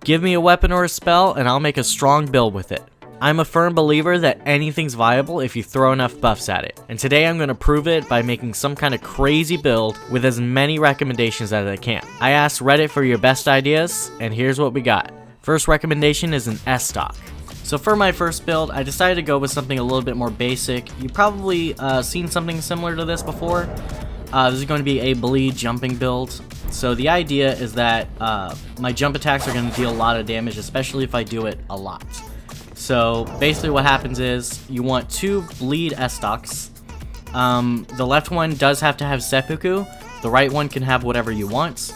Give me a weapon or a spell, and I'll make a strong build with it. I'm a firm believer that anything's viable if you throw enough buffs at it, and today I'm going to prove it by making some kind of crazy build with as many recommendations as I can. I asked Reddit for your best ideas, and here's what we got. First recommendation is an Estoc. So for my first build, I decided to go with something a little bit more basic. You've probably seen something similar to this before. This is going to be a bleed jumping build. So the idea is that my jump attacks are going to deal a lot of damage, especially if I do it a lot. So basically what happens is you want 2 bleed Estocs. The left one does have to have seppuku. The right one can have whatever you want.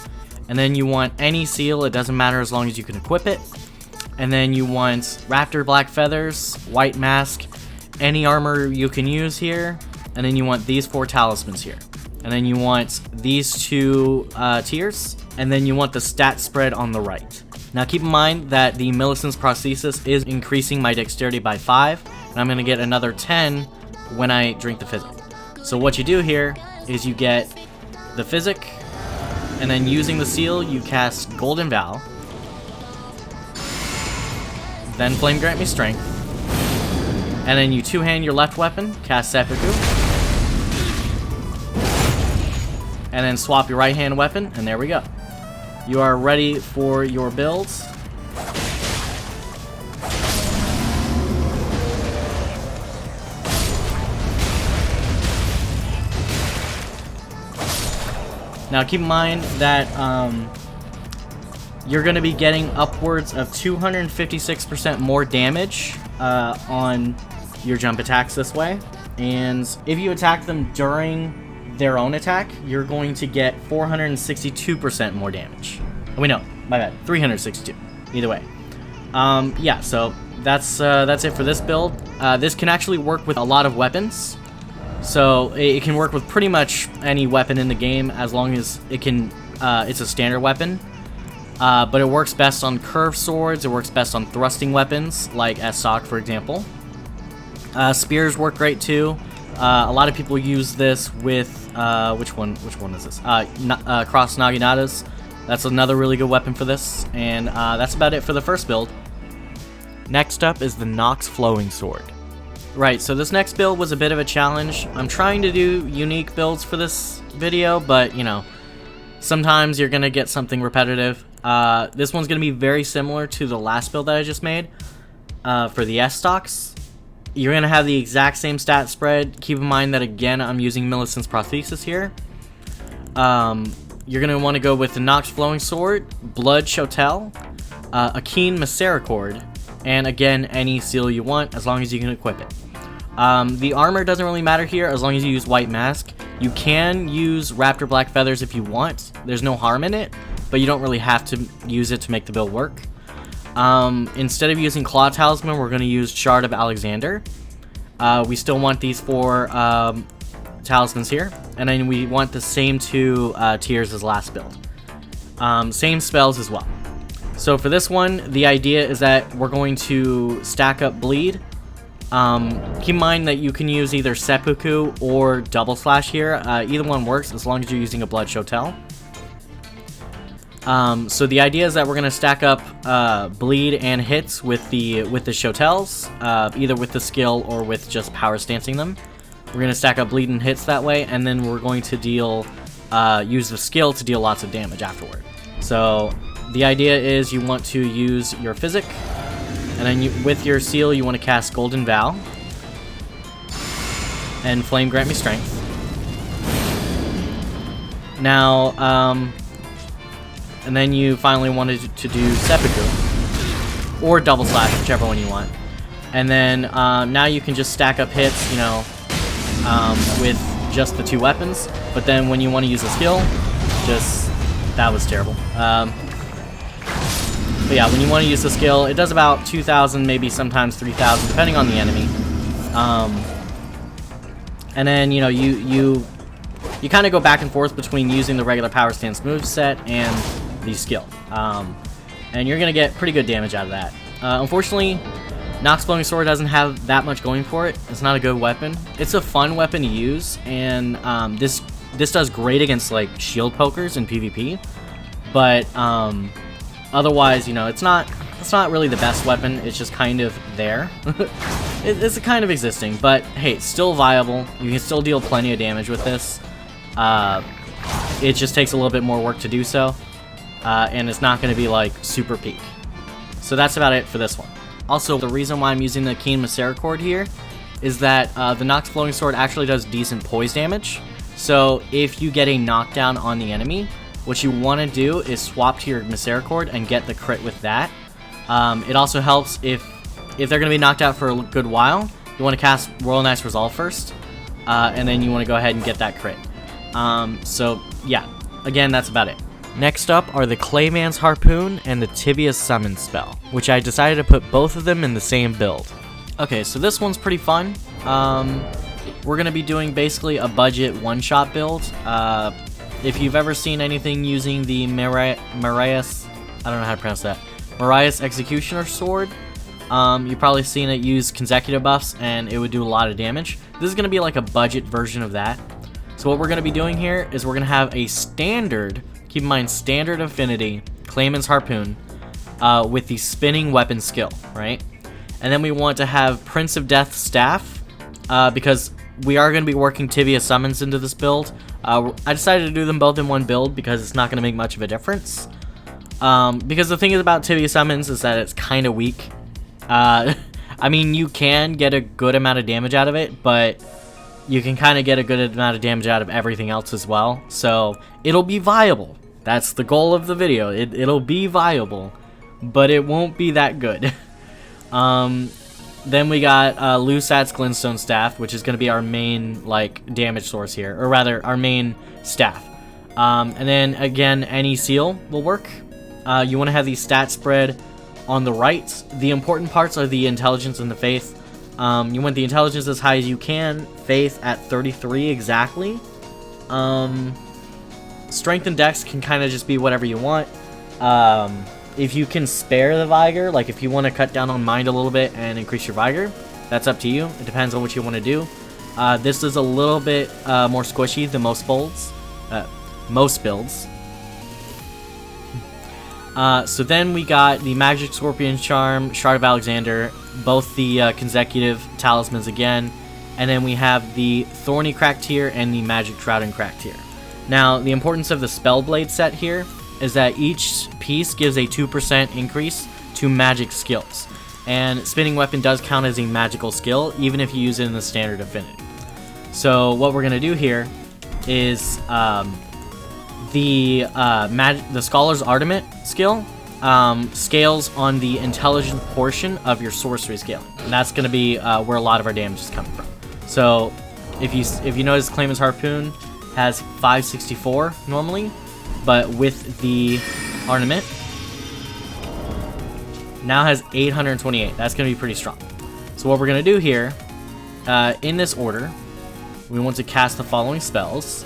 And then you want any seal, it doesn't matter as long as you can equip it. And then you want raptor black feathers, white mask, any armor you can use here. And then you want these 4 talismans here. And then you want these 2 tiers. And then you want the stat spread on the right. Now keep in mind that the Millicent's prosthesis is increasing my dexterity by 5, and I'm going to get another 10 when I drink the physic. So what you do here is you get the physic, and then using the seal you cast Golden Vow, then Flame Grant Me Strength, and then you 2-hand your left weapon, cast Seppuku, and then swap your right hand weapon, and there we go. You are ready for your builds. Now keep in mind that you're going to be getting upwards of 256% more damage on your jump attacks this way. And if you attack them during their own attack, you're going to get 462% more damage. Oh, wait, no, my bad, 362. Either way, yeah. So that's it for this build. This can actually work with a lot of weapons. So it can work with pretty much any weapon in the game as long as it can. It's a standard weapon, but it works best on curved swords. It works best on thrusting weapons like Estoc, for example. Spears work great too. A lot of people use this with which one is this? Cross Naginatas. That's another really good weapon for this, and that's about it for the first build. Next up is the Nox Flowing Sword. Right, so this next build was a bit of a challenge. I'm trying to do unique builds for this video, but you know, sometimes you're gonna get something repetitive. This one's gonna be very similar to the last build that I just made for the Estocs. You're going to have the exact same stat spread. Keep in mind that, again, I'm using Millicent's prosthesis here. You're going to want to go with the Nox Flowing Sword, Blood Chotel, a Keen Misericord, and, again, any seal you want, as long as you can equip it. The armor doesn't really matter here, as long as you use White Mask. You can use Raptor Black Feathers if you want. There's no harm in it, but you don't really have to use it to make the build work. Instead of using Claw Talisman, we're going to use Shard of Alexander. We still want these 4 talismans here, and then we want the same 2 tiers as last build. Same spells as well. So for this one, the idea is that we're going to stack up Bleed. Keep in mind that you can use either Seppuku or Double Slash here. Either one works as long as you're using a Blood Chotel. So the idea is that we're going to stack up bleed and hits with the Chotels, either with the skill or with just power stancing them. We're going to stack up bleed and hits that way, and then we're going to use the skill to deal lots of damage afterward. So the idea is you want to use your physic, and then with your seal you want to cast Golden Vow and Flame Grant Me Strength. Now, and then you finally wanted to do Seppuku or Double Slash, whichever one you want. And then now you can just stack up hits, you know, with just the 2 weapons. But then when you want to use a skill, that was terrible. But yeah, when you want to use the skill, it does about 2,000, maybe sometimes 3,000, depending on the enemy. And then, you know, you kind of go back and forth between using the regular power stance moveset and the skill. And you're going to get pretty good damage out of that. Unfortunately, Nox Flowing Sword doesn't have that much going for it. It's not a good weapon. It's a fun weapon to use, and this does great against like shield pokers in PvP. But otherwise, you know, it's not really the best weapon. It's just kind of there. It's kind of existing, but hey, it's still viable. You can still deal plenty of damage with this. It just takes a little bit more work to do so, and it's not going to be like super peak. So that's about it for this one. Also, the reason why I'm using the Keen Misericord here is that the Nox Flowing Sword actually does decent poise damage. So if you get a knockdown on the enemy, what you want to do is swap to your Misericord and get the crit with that. It also helps if they're going to be knocked out for a good while, you want to cast Royal Knight's Resolve first, and then you want to go ahead and get that crit. So yeah, again, that's about it. Next up are the Clayman's Harpoon and the Tibia Summon spell, which I decided to put both of them in the same build. Okay, so this one's pretty fun. We're going to be doing basically a budget one-shot build. If you've ever seen anything using the Marius, I don't know how to pronounce that, Marius Executioner Sword, you've probably seen it use consecutive buffs, and it would do a lot of damage. This is going to be like a budget version of that. So what we're going to be doing here is we're going to have a standard, keep in mind, standard affinity Clayman's Harpoon with the spinning weapon skill, right? And then we want to have Prince of Death Staff because we are going to be working Tibia Summons into this build. I decided to do them both in one build because it's not going to make much of a difference. Because the thing is about Tibia Summons is that it's kind of weak. I mean, you can get a good amount of damage out of it, but you can kind of get a good amount of damage out of everything else as well. So it'll be viable. That's the goal of the video. It'll be viable, but it won't be that good. Then we got Lusat's Glintstone Staff, which is going to be our main like damage source here, or rather our main staff. And then again, any seal will work. You want to have the stat spread on the right. The important parts are the intelligence and the faith. You want the intelligence as high as you can, faith at 33 exactly. Strength and dex can kind of just be whatever you want. If you can spare the vigor, like if you want to cut down on mind a little bit and increase your vigor, that's up to you. It depends on what you want to do. This is a little bit more squishy than most builds. So then we got the Magic Scorpion Charm, Shard of Alexander, both the consecutive talismans again, and then we have the Thorny Crack tier and the Magic Shroud Crack tier. Now, the importance of the Spellblade set here is that each piece gives a 2% increase to magic skills, and Spinning Weapon does count as a magical skill, even if you use it in the standard affinity. So what we're going to do here is the Scholar's Ardiment skill scales on the intelligence portion of your sorcery scaling, and that's going to be where a lot of our damage is coming from. So if you notice, Clayman's Harpoon has 564 normally, but with the Ornament now has 828. That's going to be pretty strong. So what we're going to do here, in this order, we want to cast the following spells.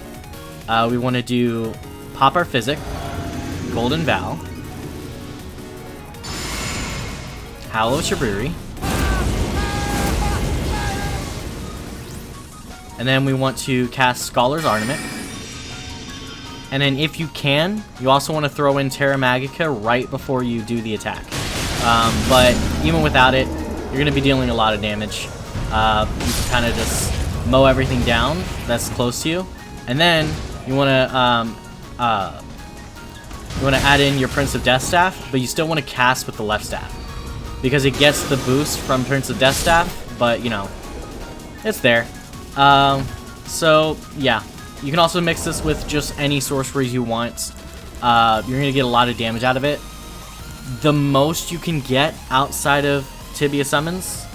We want to do Pop Our Physic, Golden Vow, Howl of Shabriri, and then we want to cast Scholar's Ornament. And then if you can, you also want to throw in Terra Magica right before you do the attack. But even without it, you're going to be dealing a lot of damage. You can kind of just mow everything down that's close to you. And then you want to add in your Prince of Death Staff, but you still want to cast with the left staff, because it gets the boost from Prince of Death Staff, but you know, it's there. So yeah, you can also mix this with just any sorceries you want. You're gonna get a lot of damage out of it. The most you can get outside of Tibia Summons,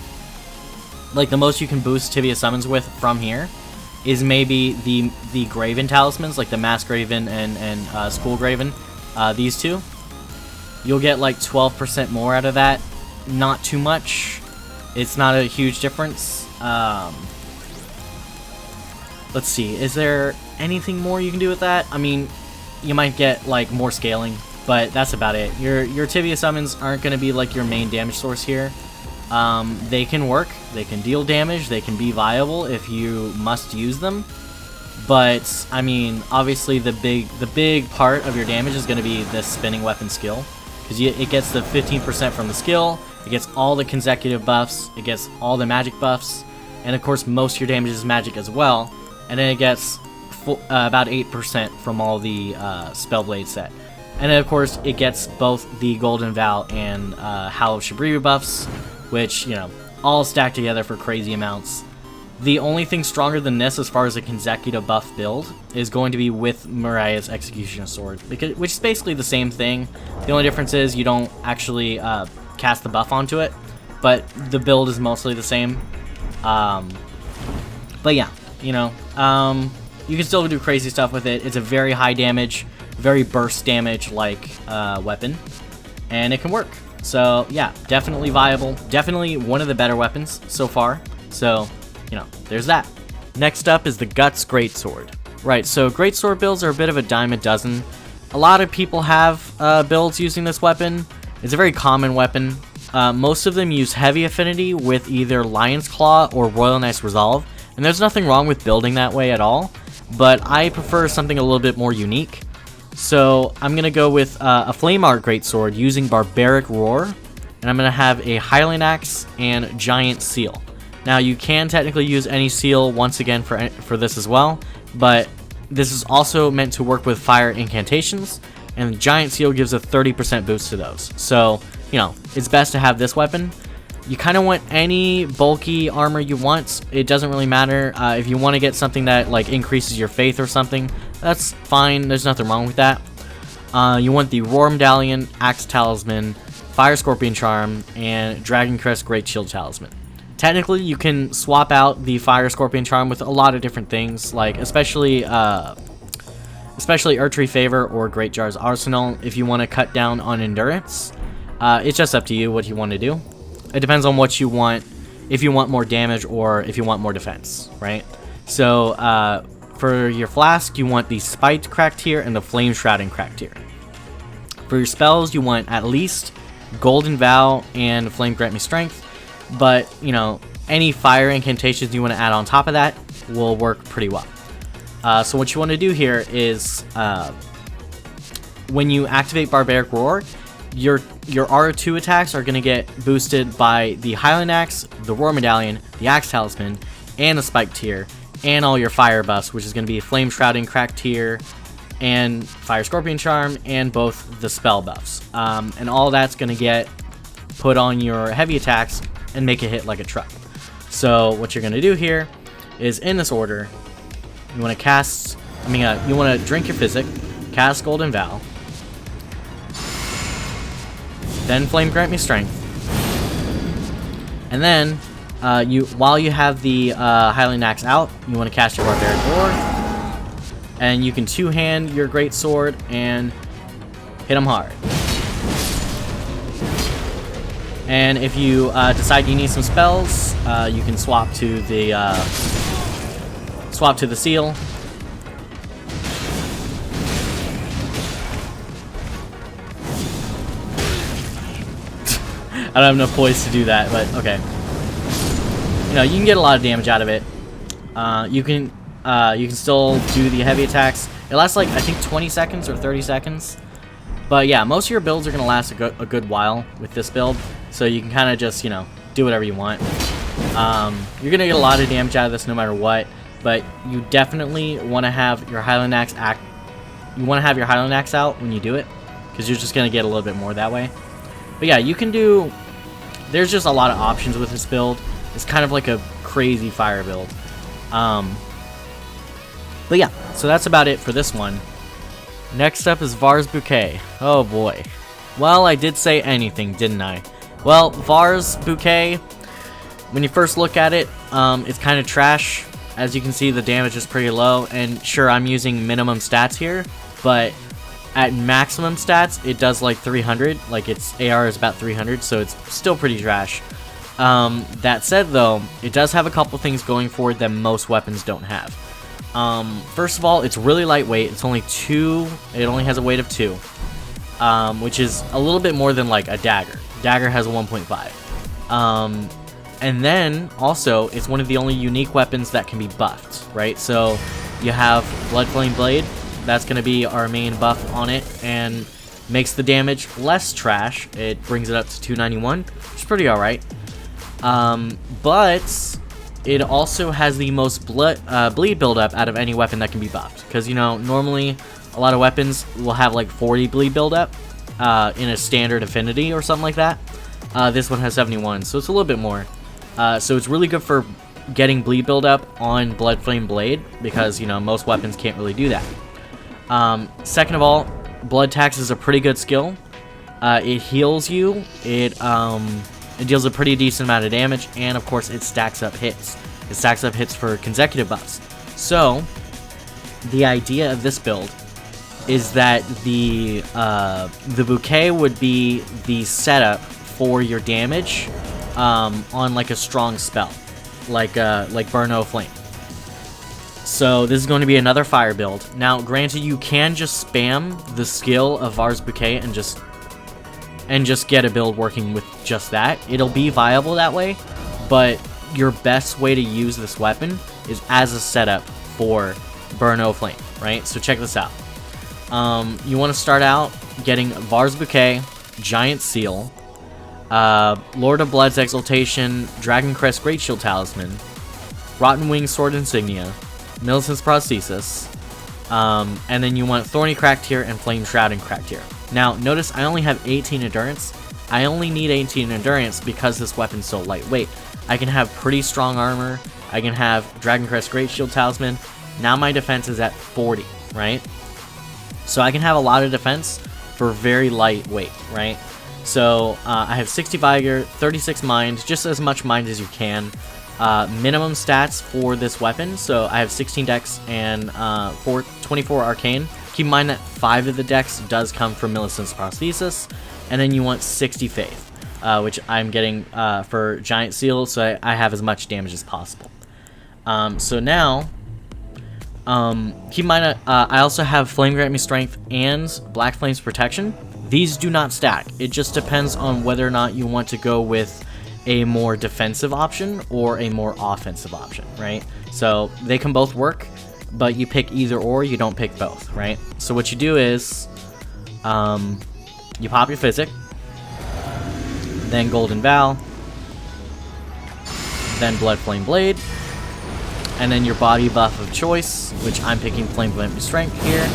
like the most you can boost Tibia Summons with from here, is maybe the Graven talismans, like the Mass Graven and School Graven. These two, you'll get like 12% more out of that. Not too much. It's not a huge difference. Let's see, is there anything more you can do with that? I mean, you might get like more scaling, but that's about it. Your Tibia Summons aren't going to be like your main damage source here. They can work, they can deal damage, they can be viable if you must use them. But I mean, obviously the big part of your damage is going to be this Spinning Weapon skill, because it gets the 15% from the skill, it gets all the consecutive buffs, it gets all the magic buffs, and of course most of your damage is magic as well, and then it gets about 8% from all the Spellblade set. And then of course it gets both the Golden Vow and Howl of Shibriri buffs, which, you know, all stacked together for crazy amounts. The only thing stronger than this as far as a consecutive buff build is going to be with Mariah's Executioner Sword, which is basically the same thing. The only difference is you don't actually cast the buff onto it, but the build is mostly the same. But yeah, you know, you can still do crazy stuff with it. It's a very high damage, very burst damage like weapon, and it can work. So yeah, definitely viable, definitely one of the better weapons so far. So, you know, there's that. Next up is the Guts Greatsword. Right, so Greatsword builds are a bit of a dime a dozen. A lot of people have builds using this weapon. It's a very common weapon. Most of them use heavy affinity with either Lion's Claw or Royal Knight's Resolve, and there's nothing wrong with building that way at all, but I prefer something a little bit more unique. So I'm going to go with a Flame Art Greatsword using Barbaric Roar, and I'm going to have a Highland Axe and Giant Seal. Now you can technically use any seal once again for this as well, but this is also meant to work with fire incantations, and the Giant Seal gives a 30% boost to those. So, you know, it's best to have this weapon. You kind of want any bulky armor you want. It doesn't really matter. If you want to get something that like increases your faith or something, that's fine. There's nothing wrong with that. You want the Roar Medallion, Axe Talisman, Fire Scorpion Charm, and Dragon Crest Great Shield Talisman. Technically, you can swap out the Fire Scorpion Charm with a lot of different things, like especially Archery Favor or Great Jar's Arsenal if you want to cut down on endurance. It's just up to you what you want to do. It depends on what you want, if you want more damage or if you want more defense, right? So for your flask, you want the Spiked Crack tier and the Flame Shrouding Crack tier. For your spells, you want at least Golden Vow and Flame Grant Me Strength. But, you know, any fire incantations you want to add on top of that will work pretty well. So what you want to do here is, when you activate Barbaric Roar, your R2 attacks are going to get boosted by the Highland Axe, the Roar Medallion, the Axe Talisman, and the Spike tier, and all your fire buffs, which is going to be Flame Shrouding Crack tier, and Fire Scorpion Charm, and both the spell buffs. And all that's going to get put on your heavy attacks and make it hit like a truck. So what you're going to do here is, in this order, you want to cast, you want to drink your Physic, cast Golden Vow, then Flame Grant Me Strength, and then while you have the Highland Axe out, you want to cast your Barbaric Roar, and you can two-hand your Great Sword and hit them hard. And if you decide you need some spells, you can swap to the seal. I don't have enough poise to do that, but okay. You know, you can get a lot of damage out of it. You can still do the heavy attacks. It lasts like, I think, 20 seconds or 30 seconds. But yeah, most of your builds are going to last a good while with this build. So you can kind of just, you know, do whatever you want. You're going to get a lot of damage out of this no matter what. But you definitely want to have your Highland Axe out when you do it, because you're just going to get a little bit more that way. But yeah, you can do... There's just a lot of options with this build. It's kind of like a crazy fire build. But yeah, so that's about it for this one. Next up is Varre's Bouquet. Oh boy. Well, I did say anything, didn't I? Well, Varre's Bouquet, when you first look at it, it's kind of trash. As you can see, the damage is pretty low, and sure, I'm using minimum stats here, but at maximum stats, it does like 300, like its AR is about 300, so it's still pretty trash. That said though, it does have a couple things going for it that most weapons don't have. First of all, it's really lightweight. It's only 2, it only has a weight of 2, which is a little bit more than like a dagger. Dagger has a 1.5. And then also, it's one of the only unique weapons that can be buffed, right? So you have Blood Flame Blade, that's going to be our main buff on it, and makes the damage less trash. It brings it up to 291, which is pretty alright. But it also has the most bleed buildup out of any weapon that can be buffed. Because, you know, normally a lot of weapons will have like 40 bleed buildup in a standard affinity or something like that. This one has 71, so it's a little bit more. So it's really good for getting bleed buildup on Blood Flame Blade, because, you know, most weapons can't really do that. Second of all, Blood Tax is a pretty good skill. It heals you, it deals a pretty decent amount of damage, and of course it stacks up hits. It stacks up hits for consecutive buffs. So, the idea of this build is that the Bouquet would be the setup for your damage on like a strong spell, like Burn No Flame. So this is going to be another fire build. Now, granted, you can just spam the skill of Varre's Bouquet and just get a build working with just that. It'll be viable that way, but your best way to use this weapon is as a setup for Burn No Flame, right? So check this out. You want to start out getting Varre's Bouquet, Giant Seal, Lord of Blood's Exaltation, Dragon Crest Great Shield Talisman, Rotten Wing Sword Insignia, Millicent's Prosthesis, and then you want Thorny Cracked Tear and Flame Shroud and Cracked Tear. Now, notice I only have 18 Endurance. I only need 18 Endurance because this weapon's so lightweight. I can have pretty strong armor. I can have Dragon Crest Great Shield Talisman. Now my defense is at 40, right? So I can have a lot of defense for very lightweight, right? So I have 60 Vigor, 36 Mind, just as much Mind as you can. Minimum stats for this weapon, so I have 16 Dex and 24 Arcane. Keep in mind that 5 of the Dex does come from Millicent's Prosthesis, and then you want 60 Faith, which I'm getting for Giant Seal, so I have as much damage as possible. So now, keep in mind I also have Flame Grant Me Strength and Black Flame's Protection. These do not stack. It just depends on whether or not you want to go with a more defensive option or a more offensive option, right? So they can both work, but you pick either or, you don't pick both, right? So what you do is you pop your Physic, then Golden Vow, then Blood Flame Blade, and then your body buff of choice, which I'm picking Flame Grant Me Strength here,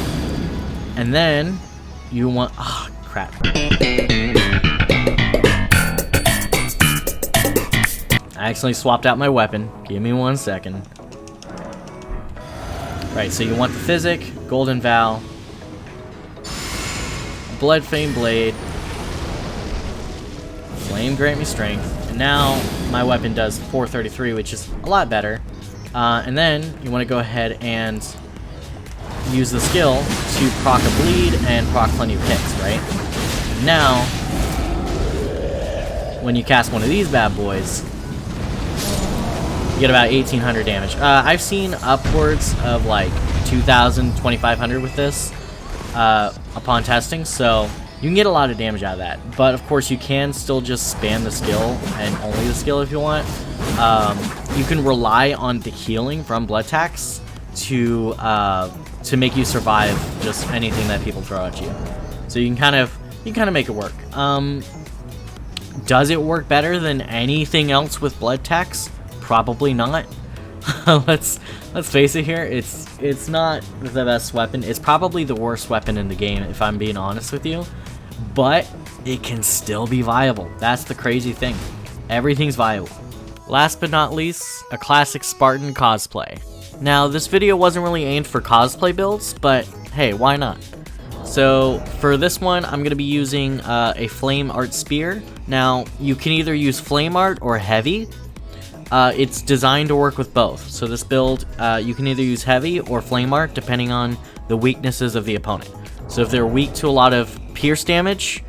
and then you want crap. I accidentally swapped out my weapon. Give me 1 second. Right, so you want the Physic, Golden Vow, Blood Flame Blade, Flame Grant Me Strength, and now my weapon does 433, which is a lot better. And then you want to go ahead and use the skill to proc a bleed and proc plenty of hits, right? Now, when you cast one of these bad boys, you get about 1800 damage. I've seen upwards of like 2000, 2500 with this upon testing, so you can get a lot of damage out of that. But of course, you can still just spam the skill and only the skill if you want. You can rely on the healing from Blood Tax to make you survive just anything that people throw at you. So you can kind of make it work. Does it work better than anything else with Blood Tax? Probably not. let's face it here. It's not the best weapon. It's probably the worst weapon in the game, if I'm being honest with you. But it can still be viable. That's the crazy thing. Everything's viable. Last but not least, a classic Spartan cosplay. Now, this video wasn't really aimed for cosplay builds, but hey, why not? So for this one, I'm going to be using a Flame Art Spear. Now, you can either use Flame Art or Heavy. It's designed to work with both. So this build, you can either use Heavy or Flame Art depending on the weaknesses of the opponent. So if they're weak to a lot of pierce damage,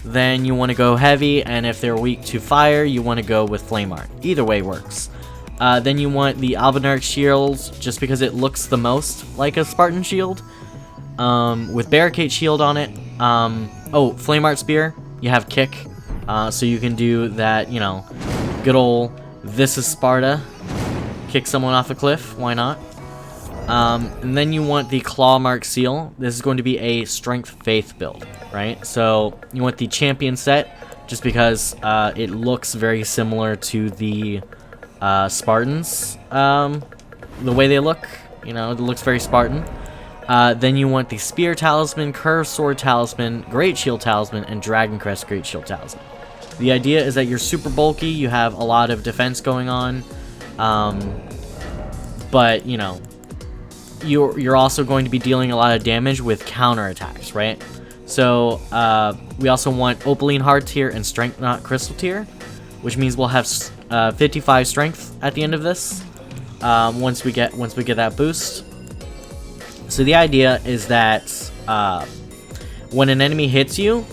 then you want to go Heavy, and if they're weak to fire, you want to go with Flame Art. Either way works. Then you want the Albinauric Shields, just because it looks the most like a Spartan shield, with Barricade Shield on it. Flame Art Spear, you have Kick, so you can do that, you know, good old This is Sparta, kick someone off a cliff, why not? And then you want the Claw Mark Seal. This is going to be a Strength Faith build, right? So you want the Champion set, just because it looks very similar to the Spartans. The way they look, you know, it looks very Spartan. Then you want the Spear Talisman, Curved Sword Talisman, Great Shield Talisman, and Dragon Crest Great Shield Talisman. The idea is that you're super bulky, you have a lot of defense going on, but, you know, you're also going to be dealing a lot of damage with counter attacks, right? So, we also want Opaline Heart Tier and Strength Knot Crystal Tier, which means we'll have 55 Strength at the end of this, once we get that boost. So the idea is that when an enemy hits you,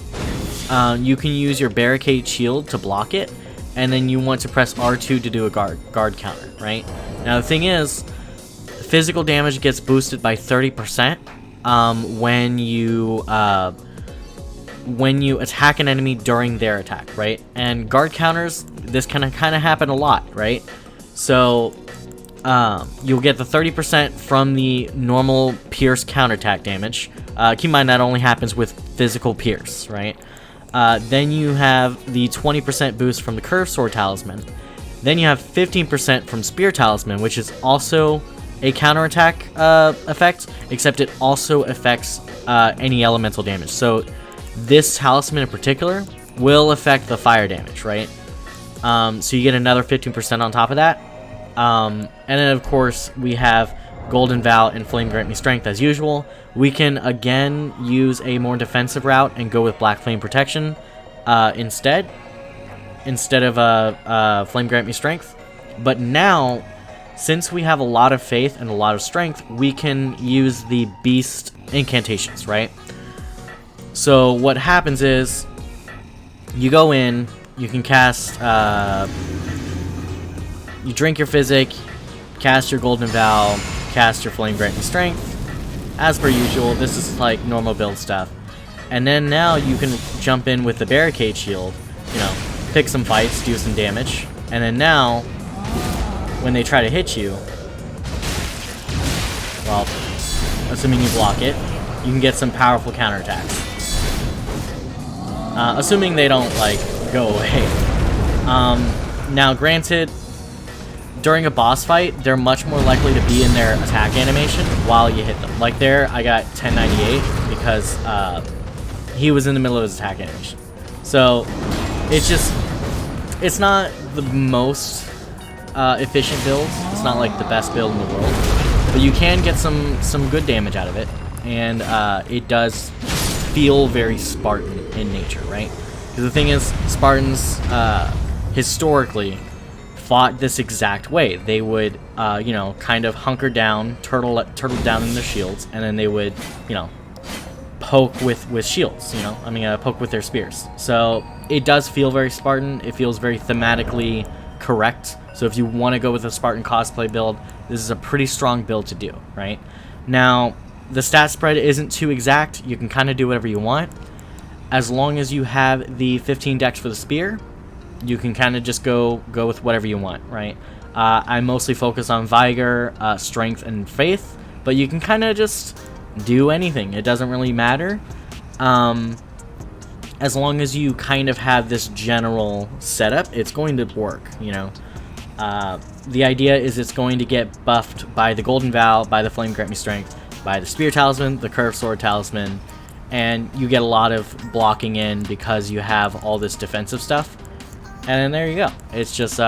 you can use your Barricade Shield to block it, and then you want to press R2 to do a guard counter, right? Now the thing is, physical damage gets boosted by 30% when you attack an enemy during their attack, right? And guard counters, this can kind of happen a lot, right? So you'll get the 30% from the normal pierce counterattack damage. Keep in mind that only happens with physical pierce, right? Then you have the 20% boost from the Curved Sword Talisman. Then you have 15% from Spear Talisman, which is also a counterattack effect, except it also affects any elemental damage. So this talisman in particular will affect the fire damage, right? So you get another 15% on top of that. And then of course we have Golden Vow and Flame Grant Me Strength as usual. We can again use a more defensive route and go with Black Flame Protection instead of Flame Grant Me Strength. But now, since we have a lot of faith and a lot of strength, we can use the Beast incantations, right? So what happens is, you go in, you can cast, you drink your Physic, cast your Golden Vow, cast your Flame Grant Me Strength. As per usual, this is like normal build stuff. And then now you can jump in with the Barricade Shield, you know, pick some fights, do some damage. And then now, when they try to hit you, well, assuming you block it, you can get some powerful counterattacks. Assuming they don't, like, go away. Now, granted, during a boss fight, they're much more likely to be in their attack animation while you hit them. Like there, I got 1098 because he was in the middle of his attack animation. So, it's not the most efficient build. It's not like the best build in the world. But you can get some good damage out of it. And it does feel very Spartan in nature, right? Because the thing is, Spartans, historically, fought this exact way. They would, you know, kind of hunker down, turtle down in their shields, and then they would, you know, poke with shields, you know? I mean, poke with their spears. So, it does feel very Spartan. It feels very thematically correct. So if you want to go with a Spartan cosplay build, this is a pretty strong build to do, right? Now, the stat spread isn't too exact. You can kind of do whatever you want. As long as you have the 15 dex for the spear, you can kind of just go with whatever you want, right? I mostly focus on Vigor, Strength, and Faith, but you can kind of just do anything. It doesn't really matter. As long as you kind of have this general setup, it's going to work, you know? The idea is it's going to get buffed by the Golden Vow, by the Flame Grant Me Strength, by the Spear Talisman, the Curved Sword Talisman, and you get a lot of blocking in because you have all this defensive stuff. And then there you go. It's just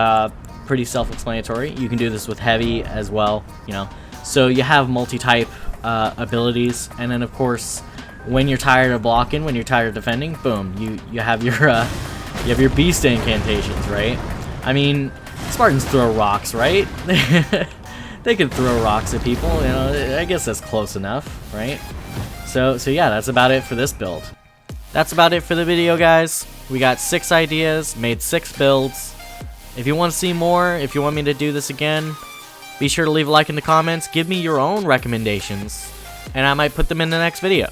pretty self-explanatory. You can do this with heavy as well, you know. So you have multi-type abilities, and then of course, when you're tired of blocking, when you're tired of defending, boom, you have your beast incantations, right? I mean, Spartans throw rocks, right? They can throw rocks at people, you know. I guess that's close enough, right? So yeah, that's about it for this build. That's about it for the video, guys. We got 6 ideas, made 6 builds. If you want to see more, if you want me to do this again, be sure to leave a like in the comments. Give me your own recommendations, and I might put them in the next video.